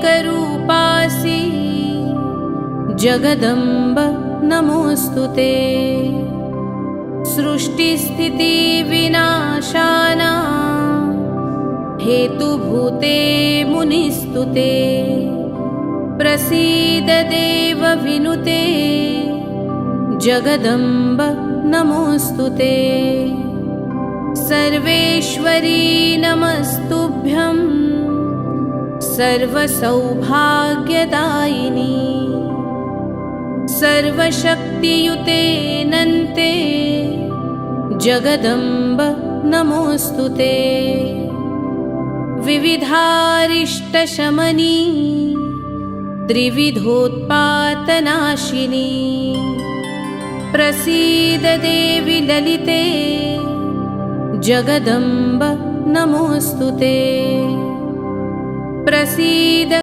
एकरूपासि जगदम्ब नमोऽस्तुते। सृष्टिस्थितिविनाशानां हेतुभूते मुनिस्तुते। प्रसीद देव विनुते जगदम्ब नमोऽस्तुते। सर्वेश्वरी नमस्तुभ्यं सर्वसौभाग्यदायिनी। सर्वशक्तियुते नन्ते जगदम्ब नमोऽस्तुते। विविधारिष्टशमनी त्रिविधोत्पातनाशिनी। प्रसीद देवि ललिते जगदम्ब नमोऽस्तुते। प्रसीद